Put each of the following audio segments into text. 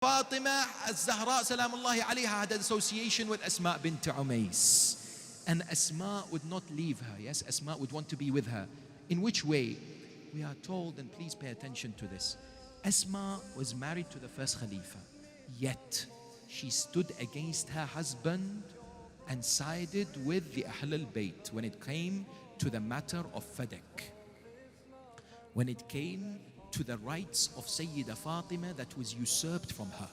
Fatima al-Zahra salamullahi alayha had an association with Asma bint Umays. And Asma would not leave her. Yes, Asma would want to be with her. In which way? We are told, and please pay attention to this. Asma was married to the first Khalifa. Yet, she stood against her husband and sided with the Ahl al-Bayt when it came to the matter of Fadak. When it came to the rights of Sayyida Fatima that was usurped from her.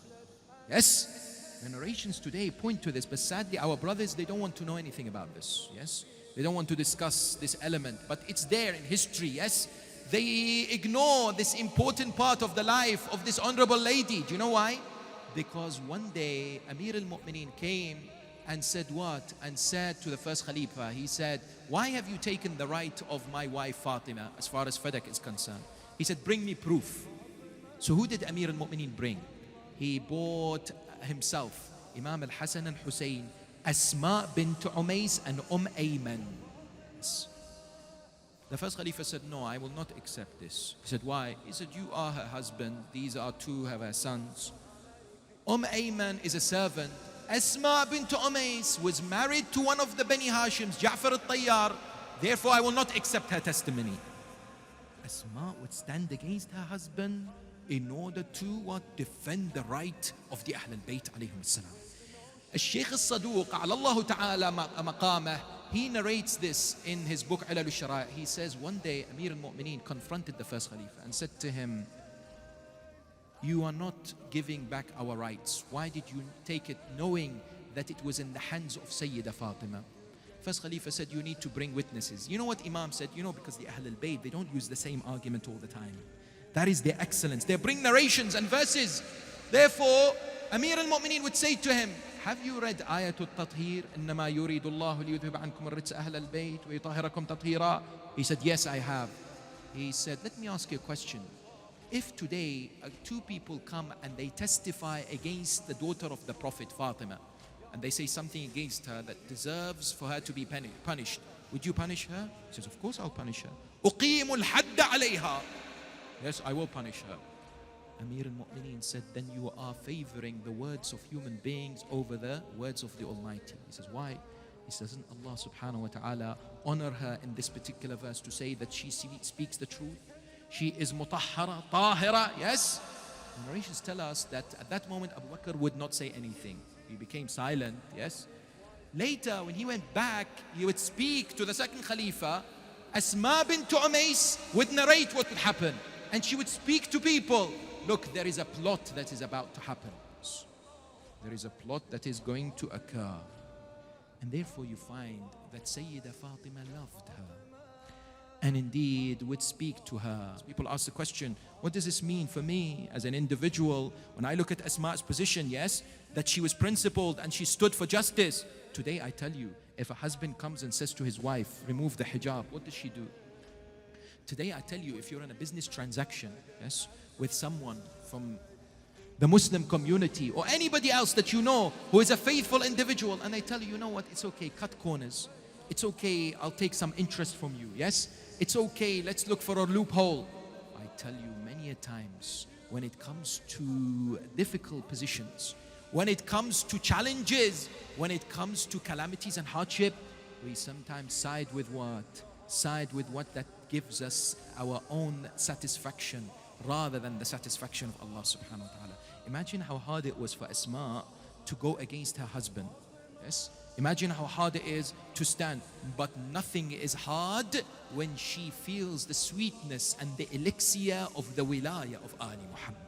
Yes, generations today point to this, but sadly our brothers, they don't want to know anything about this. Yes, they don't want to discuss this element, but it's there in history. Yes, they ignore this important part of the life of this honorable lady. Do you know why? Because one day Amir al-Mu'mineen came and said what? And said to the first Khalifa, he said, why have you taken the right of my wife Fatima as far as Fadak is concerned? He said, bring me proof. So who did Amir al-Mu'mineen bring? He brought himself, Imam al-Hasan al-Hussein, Asma bint Umays and Ayman. The first Khalifa said, no, I will not accept this. He said, why? He said, you are her husband. These are two of her sons. Ayman is a servant. Asma bint Umays was married to one of the Bani Hashims, Ja'far al-Tayyar. Therefore, I will not accept her testimony. Asma would stand against her husband in order to what? Defend the right of the Ahl al-Bayt alayhim as-salam. Al-Shaykh al-Saduq, ala Allah ta'ala maqamah, he narrates this in his book Ilal al-Shara'i'. He says one day Amir al-Mu'mineen confronted the first Khalifa and said to him, you are not giving back our rights. Why did you take it knowing that it was in the hands of Sayyida Fatima? First Khalifa said, you need to bring witnesses. You know what Imam said? You know, because the Ahl al-Bayt, they don't use the same argument all the time. That is their excellence. They bring narrations and verses. Therefore, Amir al-Mu'mineen would say to him, have you read Ayatul Tathir? إِنَّمَا يُرِيدُ اللَّهُ لِيُذْهِبَ عَنْكُمُ الرِّجْسَ أَهْلَ الْبَيْتِ وَيُطَهِّرَكُمْ تَطْهِيرًا. He said, yes, I have. He said, let me ask you a question. If today two people come and they testify against the daughter of the Prophet Fatima, and they say something against her that deserves for her to be punished, would you punish her? He says, of course I'll punish her. أُقِيمُ الْحَدَّ عَلَيْهَا. Yes, I will punish her. Amir al-Mu'mineen said, then you are favoring the words of human beings over the words of the Almighty. He says, why? He says, doesn't Allah subhanahu wa ta'ala honor her in this particular verse to say that she speaks the truth? She is mutahhara, tahira, yes? The narrations tell us that at that moment Abu Bakr would not say anything. He became silent, yes? Later, when he went back, he would speak to the second Khalifa. Asma bint Umays would narrate what would happen. And she would speak to people. Look, there is a plot that is about to happen. There is a plot that is going to occur. And therefore you find that Sayyida Fatima loved her. And indeed would speak to her. People ask the question, what does this mean for me as an individual? When I look at Asma's position, yes, that she was principled and she stood for justice. Today I tell you, if a husband comes and says to his wife, remove the hijab, what does she do? Today I tell you, if you're in a business transaction, yes, with someone from the Muslim community or anybody else that you know who is a faithful individual, and they tell you, you know what, it's okay, cut corners. It's okay, I'll take some interest from you, yes? It's okay, let's look for a loophole. I tell you many a times, when it comes to difficult positions, when it comes to challenges, when it comes to calamities and hardship, we sometimes side with what? Side with what that gives us our own satisfaction rather than the satisfaction of Allah subhanahu wa ta'ala. Imagine how hard it was for Asma to go against her husband, yes? Imagine how hard it is to stand, but nothing is hard when she feels the sweetness and the elixir of the wilayah of Ali Muhammad.